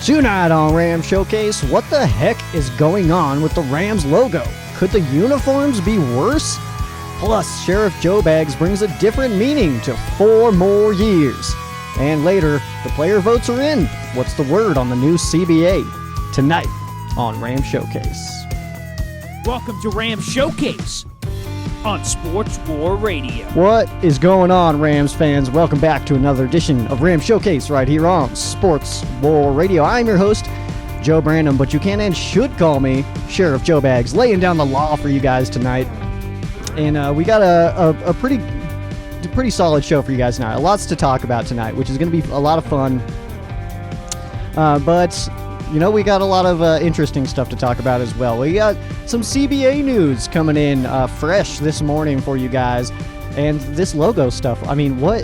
Tonight on Rams Showcase, what the heck is going on with the Rams logo? Could the uniforms be worse? Plus, SheriffJoeBags brings a different meaning to 4 more years. And later, the player votes are in. What's the word on the new CBA? Tonight on Rams Showcase. Welcome to Rams Showcase on Sports War Radio. What is going on, Rams fans? Welcome back to another edition of Rams Showcase right here on Sports War Radio. I'm your host, Joe Brandon, but you can and should call me Sheriff Joe Bags, laying down the law for you guys tonight. And we got a pretty solid show for you guys tonight. Lots to talk about tonight, which is going to be a lot of fun. But you know, we got a lot of interesting stuff to talk about as well. We got some CBA news coming in fresh this morning for you guys. And this logo stuff, I mean, what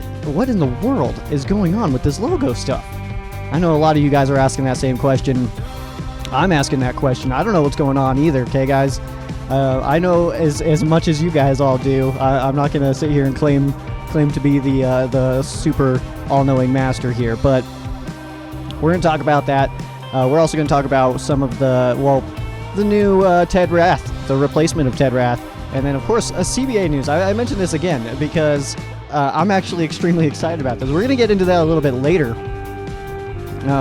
in the world is going on with this logo stuff? I know a lot of you guys are asking that same question. I'm asking that question. I don't know what's going on either, okay, guys? I know as much as you guys all do. I'm not going to sit here and claim to be the super all-knowing master here, but we're going to talk about that. We're also going to talk about some of the new Ted Rath, the replacement of Ted Rath, and then, of course, CBA news. I mentioned this again because I'm actually extremely excited about this. We're going to get into that a little bit later,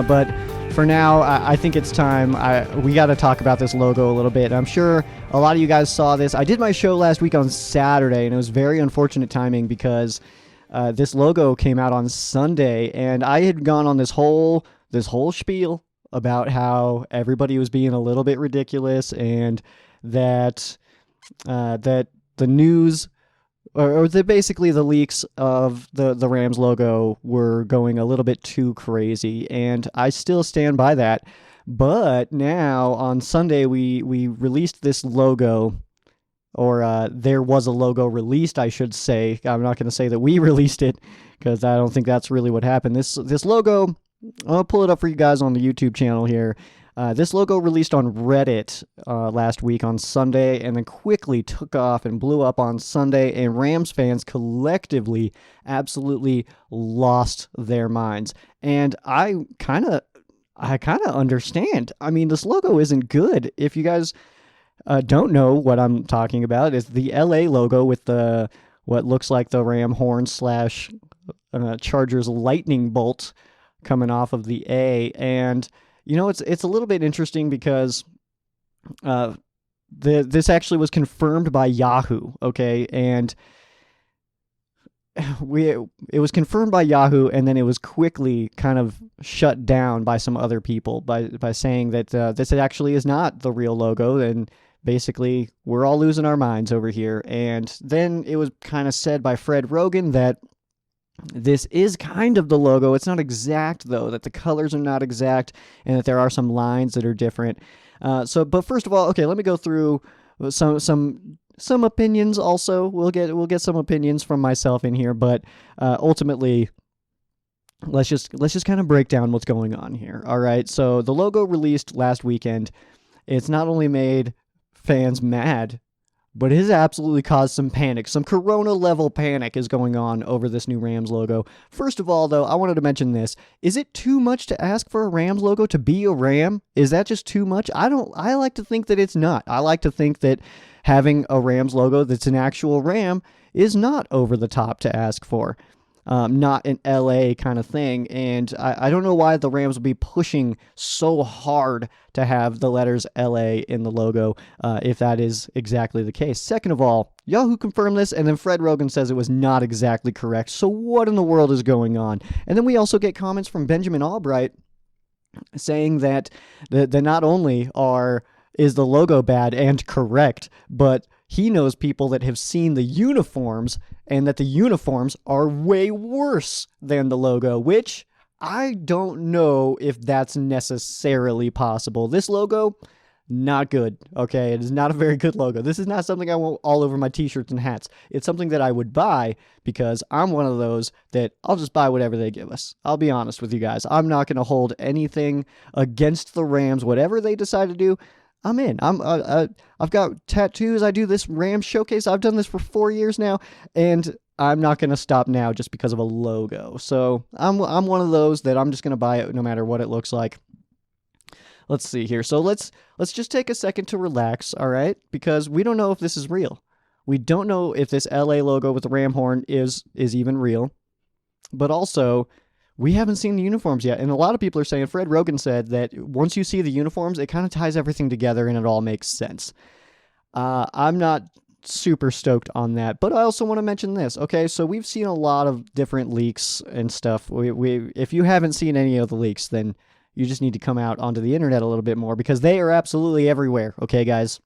but for now, I think it's time. We got to talk about this logo a little bit. I'm sure a lot of you guys saw this. I did my show last week on Saturday, and it was very unfortunate timing because this logo came out on Sunday, and I had gone on this whole spiel about how everybody was being a little bit ridiculous, and that the news or basically the leaks of the Rams logo were going a little bit too crazy, and I still stand by that. But now on Sunday we released this logo, or there was a logo released, I should say. I'm not going to say that we released it because I don't think that's really what happened. This logo, I'll pull it up for you guys on the YouTube channel here. This logo released on Reddit last week on Sunday, and then quickly took off and blew up on Sunday, and Rams fans collectively absolutely lost their minds. And I kind of understand. I mean, this logo isn't good. If you guys don't know what I'm talking about, it's the LA logo with the what looks like the Ram horn / Chargers lightning bolt coming off of the A. And you know, it's a little bit interesting because this actually was confirmed by Yahoo, okay? And it was confirmed by Yahoo, and then it was quickly kind of shut down by some other people by saying that this actually is not the real logo, and basically we're all losing our minds over here. And then it was kind of said by Fred Rogan that this is kind of the logo. It's not exact, though, that the colors are not exact, and that there are some lines that are different. But first of all, okay, let me go through some opinions also. We'll get some opinions from myself in here, but ultimately, let's just kind of break down what's going on here. All right, so the logo released last weekend. It's not only made fans mad, but it has absolutely caused some panic. Some Corona-level panic is going on over this new Rams logo. First of all, though, I wanted to mention this. Is it too much to ask for a Rams logo to be a Ram? Is that just too much? I like to think that it's not. I like to think that having a Rams logo that's an actual Ram is not over the top to ask for. Not an LA kind of thing. And I don't know why the Rams will be pushing so hard to have the letters LA in the logo, if that is exactly the case. Second of all, Yahoo confirmed this, and then Fred Rogan says it was not exactly correct. So what in the world is going on? And then we also get comments from Benjamin Albright saying that not only is the logo bad and correct, but he knows people that have seen the uniforms, and that the uniforms are way worse than the logo, which I don't know if that's necessarily possible. This logo, not good, okay? It is not a very good logo. This is not something I want all over my t-shirts and hats. It's something that I would buy because I'm one of those that I'll just buy whatever they give us. I'll be honest with you guys. I'm not going to hold anything against the Rams. Whatever they decide to do, I'm in. I've got tattoos. I do this Rams Showcase. I've done this for 4 years now, and I'm not going to stop now just because of a logo. So I'm one of those that I'm just going to buy it no matter what it looks like. let's see here. So let's just take a second to relax, all right? Because we don't know if this is real. We don't know if this LA logo with the ram horn is even real. But also, we haven't seen the uniforms yet. And a lot of people are saying, Fred Rogan said that once you see the uniforms, it kind of ties everything together and it all makes sense. I'm not super stoked on that, but I also want to mention this. Okay, so we've seen a lot of different leaks and stuff. If you haven't seen any of the leaks, then you just need to come out onto the internet a little bit more, because they are absolutely everywhere. Okay, guys,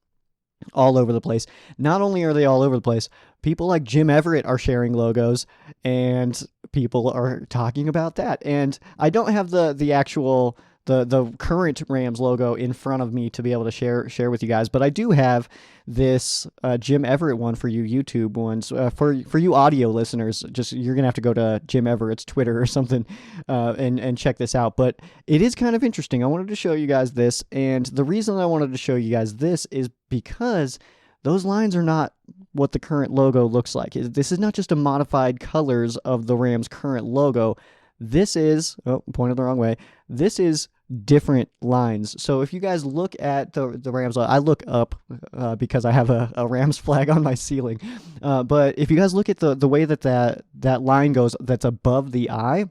all over the place. Not only are they all over the place, people like Jim Everett are sharing logos, and people are talking about that. And I don't have the actual the current Rams logo in front of me to be able to share with you guys, but I do have this Jim Everett one for you YouTube ones. For you audio listeners, just you're gonna have to go to Jim Everett's Twitter or something and check this out. But it is kind of interesting. I wanted to show you guys this, and the reason I wanted to show you guys this is because those lines are not what the current logo looks like. This is not just a modified colors of the Rams' current logo. This is, pointed the wrong way. This is different lines. So if you guys look at the Rams, I look up because I have a Rams flag on my ceiling. But if you guys look at the way that line goes, that's above the eye,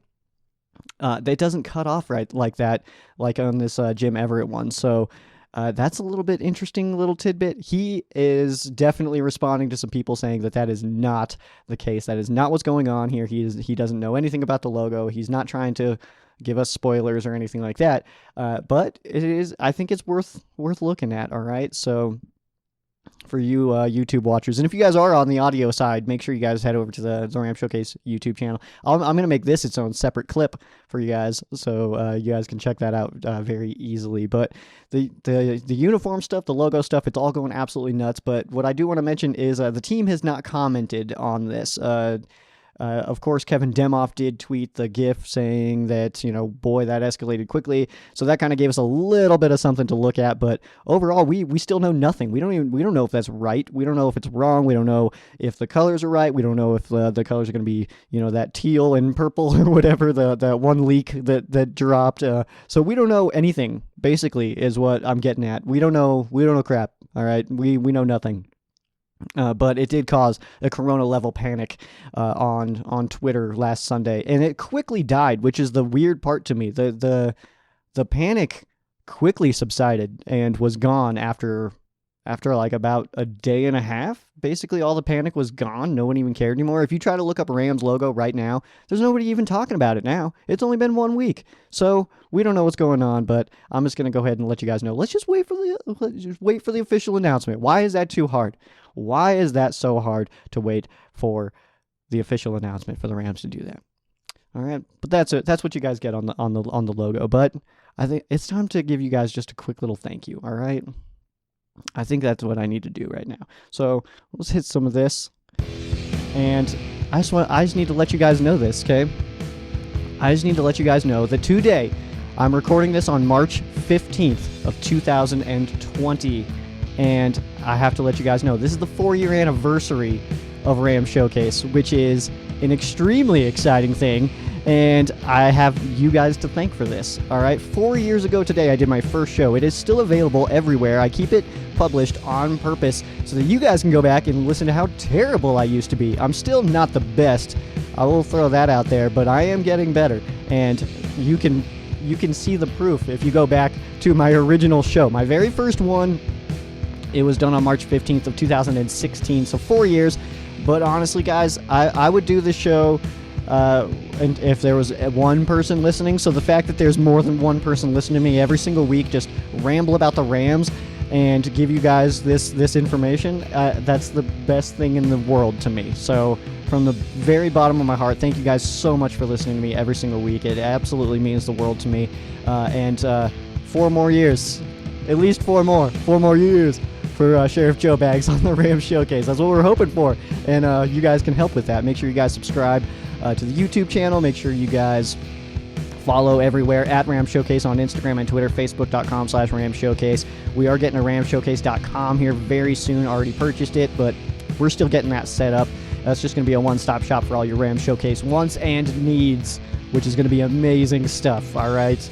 that doesn't cut off right like that, like on this Jim Everett one. So that's a little bit interesting little tidbit. He is definitely responding to some people saying that is not the case. That is not what's going on here. He doesn't know anything about the logo. He's not trying to give us spoilers or anything like that. But it is, I think it's worth looking at. All right. So for you YouTube watchers, and if you guys are on the audio side, make sure you guys head over to the Rams Showcase YouTube channel. I'm going to make this its own separate clip for you guys, so you guys can check that out very easily. But the uniform stuff, the logo stuff, it's all going absolutely nuts. But what I do want to mention is the team has not commented on this. Of course, Kevin Demoff did tweet the GIF saying that, boy, that escalated quickly. So that kind of gave us a little bit of something to look at. But overall, we still know nothing. We don't know if that's right. We don't know if it's wrong. We don't know if the colors are right. We don't know if the colors are going to be, that teal and purple or whatever, the one leak that dropped. So we don't know anything, basically, is what I'm getting at. We don't know crap. All right. We know nothing. But it did cause a corona-level panic on Twitter last Sunday, and it quickly died, which is the weird part to me. The panic quickly subsided and was gone after like about a day and a half. Basically, all the panic was gone. No one even cared anymore. If you try to look up Rams logo right now, there's nobody even talking about it now. It's only been 1 week, so we don't know what's going on. But I'm just gonna go ahead and let you guys know. Let's just wait for the official announcement. Why is that too hard? Why is that so hard to wait for the official announcement for the Rams to do that? All right, but that's it. That's what you guys get on the logo. But I think it's time to give you guys just a quick little thank you. All right. I think that's what I need to do right now. So let's hit some of this. And I just need to let you guys know this, okay? I just need to let you guys know that today, I'm recording this on March 15th of 2020. And I have to let you guys know, this is the 4-year anniversary of Rams Showcase, which is an extremely exciting thing. And I have you guys to thank for this. All right, 4 years ago today, I did my first show. It is still available everywhere. I keep it published on purpose so that you guys can go back and listen to how terrible I used to be. I'm still not the best. I will throw that out there, but I am getting better. And you can see the proof if you go back to my original show. My very first one, it was done on March 15th of 2016, so 4 years. But honestly, guys, I would do this show and if there was one person listening. So the fact that there's more than one person listening to me every single week just ramble about the Rams and give you guys this information, that's the best thing in the world to me. So from the very bottom of my heart, thank you guys so much for listening to me every single week. It absolutely means the world to me. And 4 more years, at least 4 more years for Sheriff Joe Bags on the Rams Showcase. That's what we're hoping for, and you guys can help with that. Make sure you guys subscribe to the YouTube channel. Make sure you guys follow everywhere at Rams Showcase on Instagram and Twitter, Facebook.com/Rams Showcase. We are getting a RamsShowcase.com here very soon. Already purchased it, but we're still getting that set up. That's just going to be a one-stop shop for all your Rams Showcase wants and needs, which is going to be amazing stuff. All right.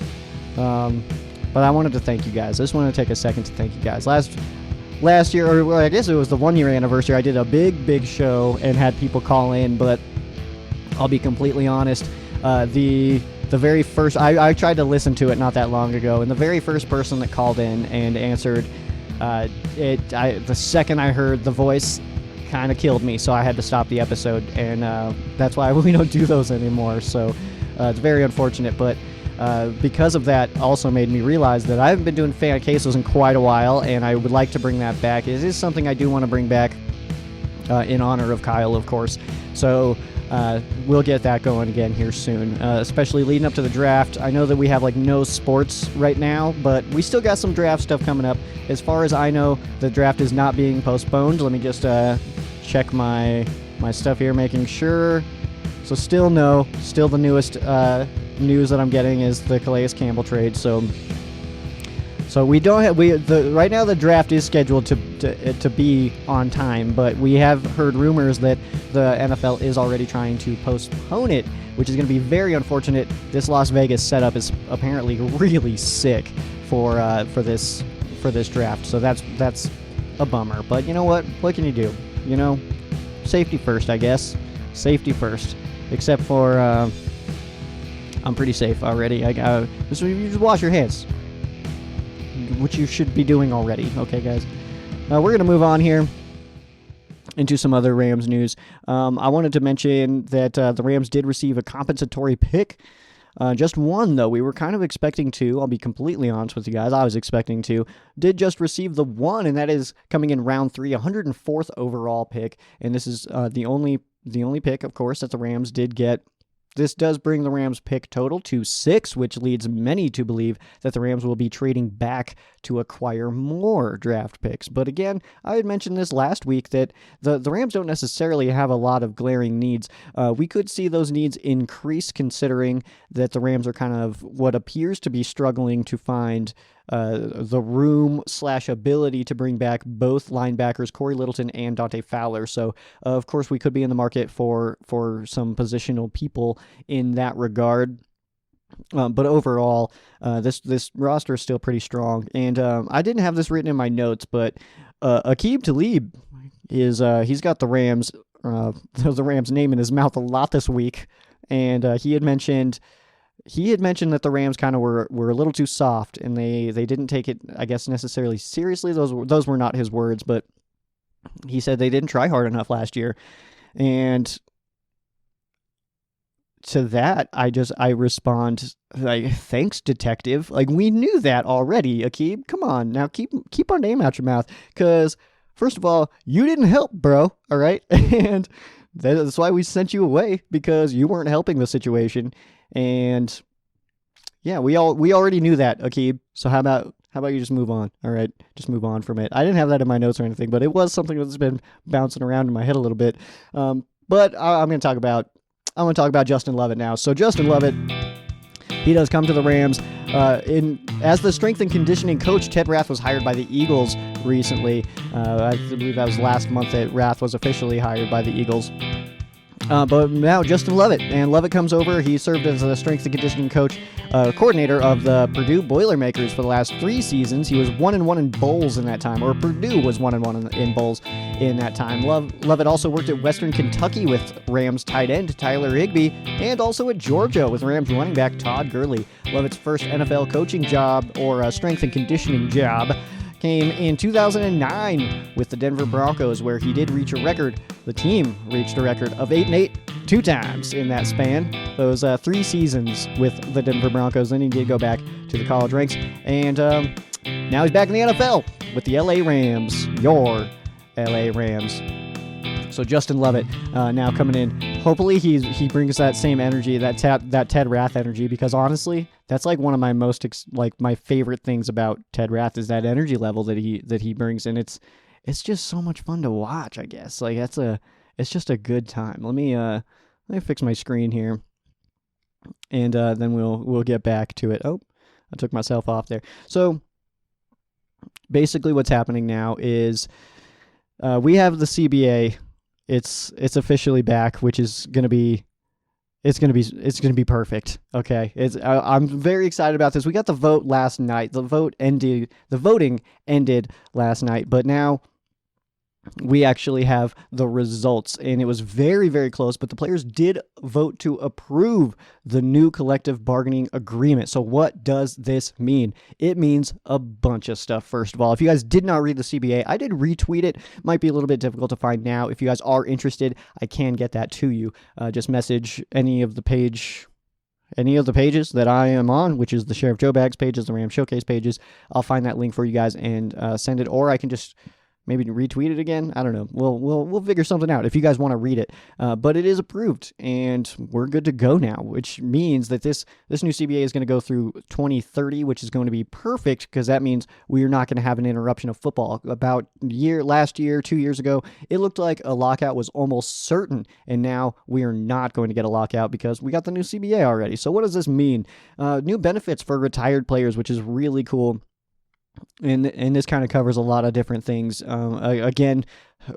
But I wanted to thank you guys. I just want to take a second to thank you guys. Last year, or I guess it was the 1-year anniversary, I did a big show and had people call in, but I'll be completely honest, the very first, I tried to listen to it not that long ago, and the very first person that called in and answered, the second I heard the voice, kind of killed me, so I had to stop the episode, and that's why we don't do those anymore. So it's very unfortunate, but because of that also made me realize that I haven't been doing fan cases in quite a while, and I would like to bring that back. It is something I do want to bring back in honor of Kyle, of course. So we'll get that going again here soon, especially leading up to the draft. I know that we have no sports right now, but we still got some draft stuff coming up. As far as I know, the draft is not being postponed. Let me just check my stuff here, making sure. So still the newest news that I'm getting is the Calais Campbell trade. So we don't have right now the draft is scheduled to be on time, but we have heard rumors that the NFL is already trying to postpone it, which is going to be very unfortunate. This Las Vegas setup is apparently really sick for this draft, so that's a bummer. But you know what? What can you do? Safety first, I guess. Safety first. Except for I'm pretty safe already. You just wash your hands, which you should be doing already. Okay, guys. We're going to move on here into some other Rams news. I wanted to mention that the Rams did receive a compensatory pick. Just one, though. We were kind of expecting two. I'll be completely honest with you guys. I was expecting two. Did just receive the one, and that is coming in round 3, 104th overall pick. And this is the only pick, of course, that the Rams did get. This does bring the Rams' pick total to 6, which leads many to believe that the Rams will be trading back to acquire more draft picks. But again, I had mentioned this last week that the Rams don't necessarily have a lot of glaring needs. We could see those needs increase, considering that the Rams are kind of what appears to be struggling to find the room/ability to bring back both linebackers, Corey Littleton and Dante Fowler. So, of course, we could be in the market for some positional people in that regard. But overall, this roster is still pretty strong. And I didn't have this written in my notes, but Aqib Talib he's got the Rams name in his mouth a lot this week, and he had mentioned that the Rams kind of were a little too soft, and they didn't take it, I guess, necessarily seriously. Those were not his words, but he said they didn't try hard enough last year. And to that, I respond, thanks, detective. We knew that already, Aqib. Come on, now keep our name out your mouth, because first of all, you didn't help, bro, all right? And that's why we sent you away, because you weren't helping the situation. And yeah, we already knew that, Aqib. So how about you just move on? All right, just move on from it. I didn't have that in my notes or anything, but it was something that's been bouncing around in my head a little bit. But I'm going to talk about Justin Lovett now. So Justin Lovett, he does come to the Rams. As the strength and conditioning coach, Ted Rath was hired by the Eagles recently. I believe that was last month that Rath was officially hired by the Eagles. But now Justin Lovett, and Lovett comes over. He served as the strength and conditioning coordinator of the Purdue Boilermakers for the last 3 seasons. He was 1-1 in bowls in that time, or Purdue was 1-1 in bowls in that time. Lovett also worked at Western Kentucky with Rams tight end Tyler Higbee, and also at Georgia with Rams running back Todd Gurley. Lovett's first NFL coaching job, or strength and conditioning job, came in 2009 with the Denver Broncos, where he did reach a record. The team reached a record of 8-8 2 times in that span. Those 3 seasons with the Denver Broncos. Then he did go back to the college ranks, and now he's back in the NFL with the LA Rams, your LA Rams. So Justin Lovett now coming in. Hopefully he brings that same energy, that Ted Rath energy, because honestly, that's one of my most my favorite things about Ted Rath is that energy level that he brings, and it's just so much fun to watch. I guess it's just a good time. Let me fix my screen here, and then we'll get back to it. Oh, I took myself off there. So basically, what's happening now is we have the CBA. It's officially back, which is going to be It's gonna be perfect. Okay, I'm very excited about this. We got the vote last night. The voting ended last night, but now we actually have the results, and it was very, very close, but the players did vote to approve the new collective bargaining agreement. So what does this mean? It means a bunch of stuff. First of all, if you guys did not read the CBA, I did retweet it. Might be a little bit difficult to find now. If you guys are interested, I can get that to you. Just message any of the pages that I am on, which is the SheriffJoeBags pages, the Rams Showcase pages. I'll find that link for you guys and send it, or I can just maybe retweet it again. I don't know. We'll figure something out if you guys want to read it. But it is approved, and we're good to go now, which means that this new CBA is going to go through 2030, which is going to be perfect because that means we are not going to have an interruption of football. About last year, 2 years ago, it looked like a lockout was almost certain, and now we are not going to get a lockout because we got the new CBA already. So what does this mean? New benefits for retired players, which is really cool. And this kind of covers a lot of different things. Again,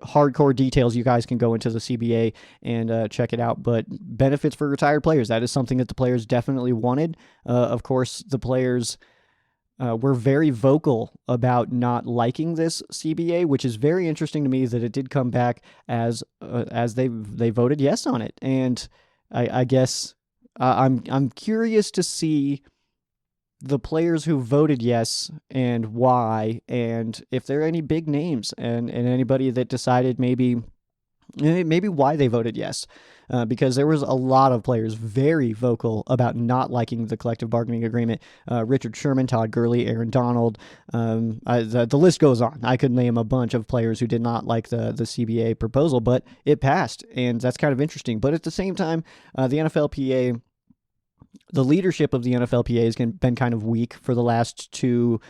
hardcore details, you guys can go into the CBA and check it out. But benefits for retired players, that is something that the players definitely wanted. Of course, the players were very vocal about not liking this CBA, which is very interesting to me that it did come back as they voted yes on it. And I guess I'm curious to see the players who voted yes and why, and if there are any big names and anybody that decided maybe why they voted yes, because there was a lot of players very vocal about not liking the collective bargaining agreement. Richard Sherman, Todd Gurley, Aaron Donald, the list goes on. I could name a bunch of players who did not like the CBA proposal, but it passed, and that's kind of interesting. But at the same time, the NFLPA, the leadership of the NFLPA has been kind of weak for the last two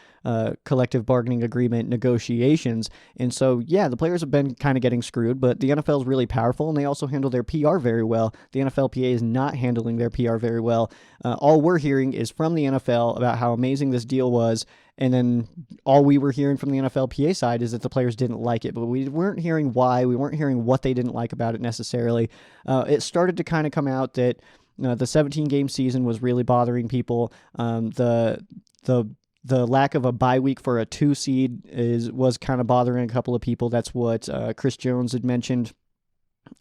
collective bargaining agreement negotiations. And so, yeah, the players have been kind of getting screwed, but the NFL is really powerful, and they also handle their PR very well. The NFLPA is not handling their PR very well. All we're hearing is from the NFL about how amazing this deal was, and then all we were hearing from the NFLPA side is that the players didn't like it, but we weren't hearing why. We weren't hearing what they didn't like about it necessarily. It started to kind of come out that the 17-game season was really bothering people. The lack of a bye week for a 2 seed was kind of bothering a couple of people. That's what Chris Jones had mentioned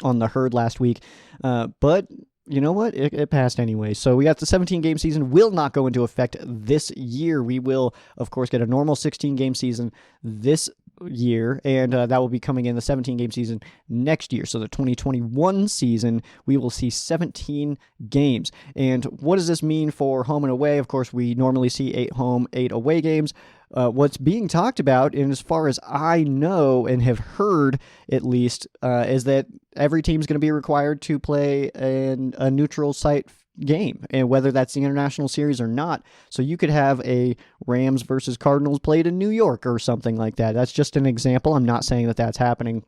on the Herd last week. But you know what? It passed anyway. So we got the 17-game season will not go into effect this year. We will, of course, get a normal 16-game season this year, and that will be coming in the 17-game season next year. So the 2021 season, we will see 17 games. And what does this mean for home and away? Of course, we normally see 8 home, 8 away games. What's being talked about, and as far as I know and have heard at least, is that every team's going to be required to play a neutral site game, and whether that's the international series or not. So you could have a Rams versus Cardinals played in New York or something like that. That's just an example. I'm not saying that that's happening,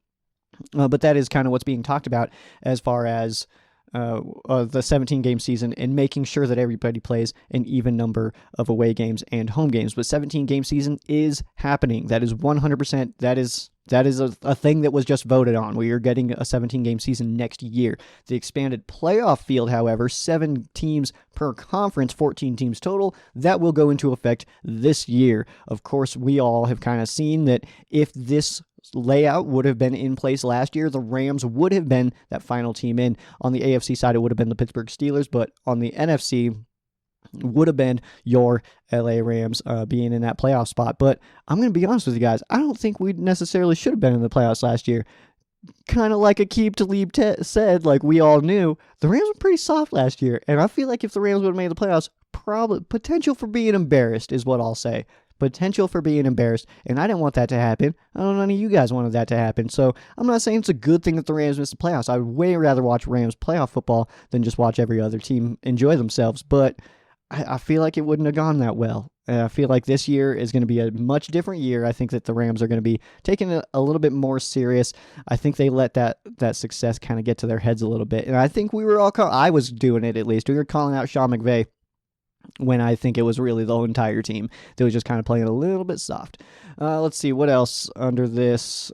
but that is kind of what's being talked about as far as the 17-game season, and making sure that everybody plays an even number of away games and home games. But 17-game season is happening. That is 100%. That is a thing that was just voted on. We are getting a 17-game season next year. The expanded playoff field, however, 7 teams per conference, 14 teams total, that will go into effect this year. Of course, we all have kind of seen that if this layout would have been in place last year, the Rams would have been that final team in. On the AFC side, it would have been the Pittsburgh Steelers, but on the NFC, would have been your LA Rams being in that playoff spot. But I'm going to be honest with you guys, I don't think we necessarily should have been in the playoffs last year. Kind of like Aqib Talib said, like we all knew, the Rams were pretty soft last year, and I feel like if the Rams would have made the playoffs, probably potential for being embarrassed is what I'll say. Potential for being embarrassed, and I didn't want that to happen. I don't know none of you guys wanted that to happen, so I'm not saying it's a good thing that the Rams missed the playoffs. I would way rather watch Rams playoff football than just watch every other team enjoy themselves, but I feel like it wouldn't have gone that well. And I feel like this year is going to be a much different year. I think that the Rams are going to be taking it a little bit more serious. I think they let that success kind of get to their heads a little bit, and I think we were all I was doing it at least. We were calling out Sean McVay when I think it was really the whole entire team that was just kind of playing a little bit soft. Let's see, what else under this?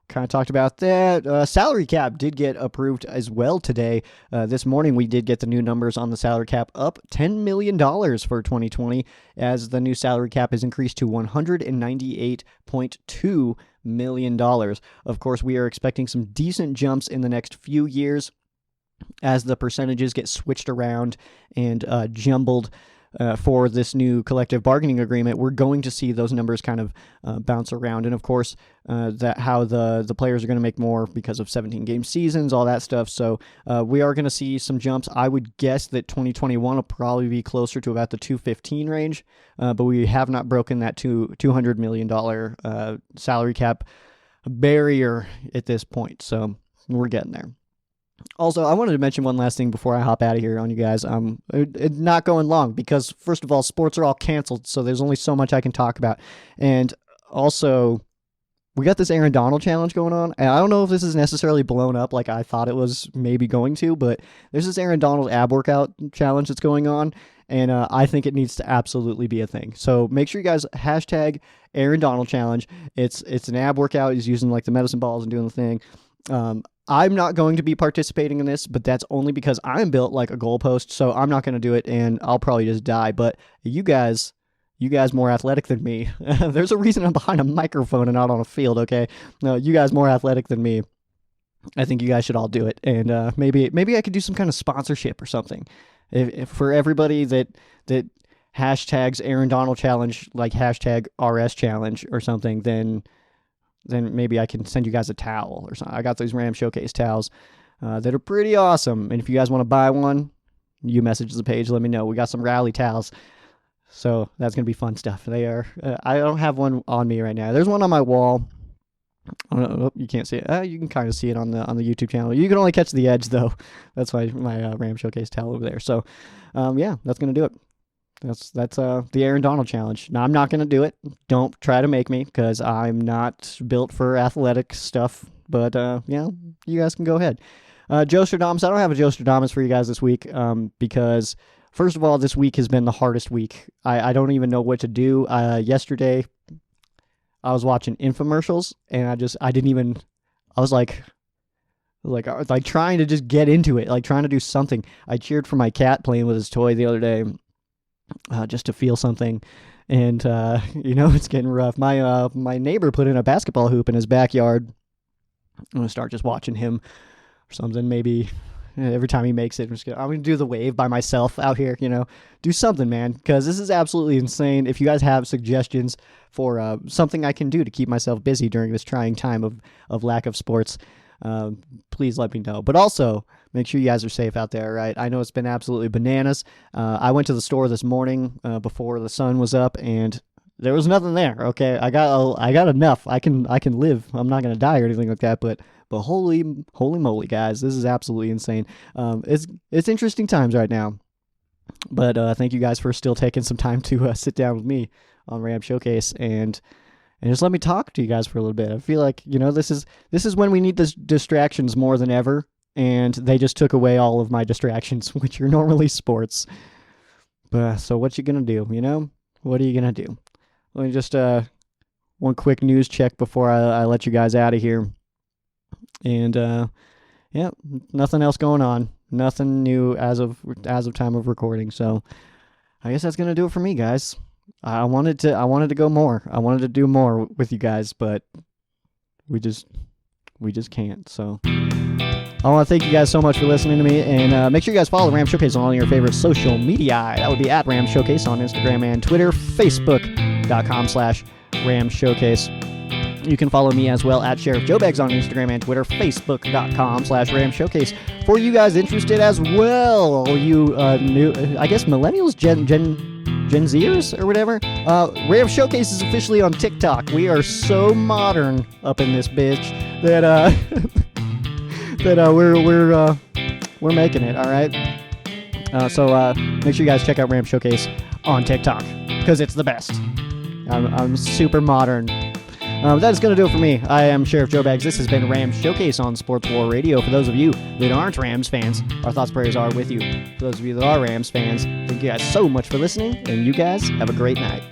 kind of talked about that. Salary cap did get approved as well today. This morning we did get the new numbers on the salary cap, up $10 million for 2020, as the new salary cap is increased to $198.2 million. Of course, we are expecting some decent jumps in the next few years as the percentages get switched around and jumbled. For this new collective bargaining agreement, we're going to see those numbers kind of bounce around. And of course, that how the players are going to make more because of 17-game seasons, all that stuff. So we are going to see some jumps. I would guess that 2021 will probably be closer to about the 215 range, but we have not broken that $200 million salary cap barrier at this point. So we're getting there. Also, I wanted to mention one last thing before I hop out of here on you guys. It's not going long because, first of all, sports are all canceled, so there's only so much I can talk about. And also, we got this Aaron Donald challenge going on, and I don't know if this is necessarily blown up like I thought it was maybe going to, but there's this Aaron Donald ab workout challenge that's going on, and I think it needs to absolutely be a thing. So make sure you guys hashtag Aaron Donald challenge. It's an ab workout. He's using like the medicine balls and doing the thing. I'm not going to be participating in this, but that's only because I'm built like a goalpost, so I'm not going to do it, and I'll probably just die. But you guys more athletic than me. There's a reason I'm behind a microphone and not on a field, okay? No, you guys more athletic than me. I think you guys should all do it, and maybe I could do some kind of sponsorship or something. If for everybody that hashtags Aaron Donald challenge, like hashtag RS challenge or something, then maybe I can send you guys a towel or something. I got those Ram Showcase towels that are pretty awesome. And if you guys want to buy one, you message the page, let me know. We got some rally towels. So that's going to be fun stuff. They are. I don't have one on me right now. There's one on my wall. Oh, you can't see it. You can kind of see it on the YouTube channel. You can only catch the edge, though. That's my Ram Showcase towel over there. So, yeah, that's going to do it. That's the Aaron Donald challenge. Now, I'm not going to do it. Don't try to make me, because I'm not built for athletic stuff. But, yeah, you guys can go ahead. Joe Stradamus, I don't have a Joe Stradamus for you guys this week because, first of all, this week has been the hardest week. I don't even know what to do. Yesterday, I was watching infomercials, and I was like trying to just get into it, like trying to do something. I cheered for my cat playing with his toy the other day. Just to feel something, and it's getting rough. My neighbor put in a basketball hoop in his backyard. I'm gonna start just watching him or something. Maybe every time he makes it, I'm gonna do the wave by myself out here. Do something, man, because this is absolutely insane. If you guys have suggestions for something I can do to keep myself busy during this trying time of lack of sports, please let me know. But also, make sure you guys are safe out there, right? I know it's been absolutely bananas. I went to the store this morning before the sun was up, and there was nothing there. Okay, I got enough. I can live. I'm not gonna die or anything like that. But holy moly, guys, this is absolutely insane. It's interesting times right now. But thank you guys for still taking some time to sit down with me on Ram Showcase and just let me talk to you guys for a little bit. I feel like this is when we need the distractions more than ever. And they just took away all of my distractions, which are normally sports. But so what you gonna do? What are you gonna do? Let me just one quick news check before I let you guys out of here. And yeah, nothing else going on. Nothing new as of time of recording. So I guess that's gonna do it for me, guys. I wanted to go more. I wanted to do more with you guys, but we just can't. So I want to thank you guys so much for listening to me, and make sure you guys follow Ram Showcase on all your favorite social media. That would be at Ram Showcase on Instagram and Twitter, Facebook.com/Ram Showcase. You can follow me as well at SheriffJoeBags on Instagram and Twitter, Facebook.com/Ram Showcase. For you guys interested as well, you new, I guess millennials, Gen Zers or whatever, Ram Showcase is officially on TikTok. We are so modern up in this bitch that we're making it, all right? So make sure you guys check out Ram Showcase on TikTok, because it's the best. I'm super modern. That is going to do it for me. I am Sheriff Joe Bags. This has been Rams Showcase on Sports War Radio. For those of you that aren't Rams fans, our thoughts and prayers are with you. For those of you that are Rams fans, thank you guys so much for listening, and you guys have a great night.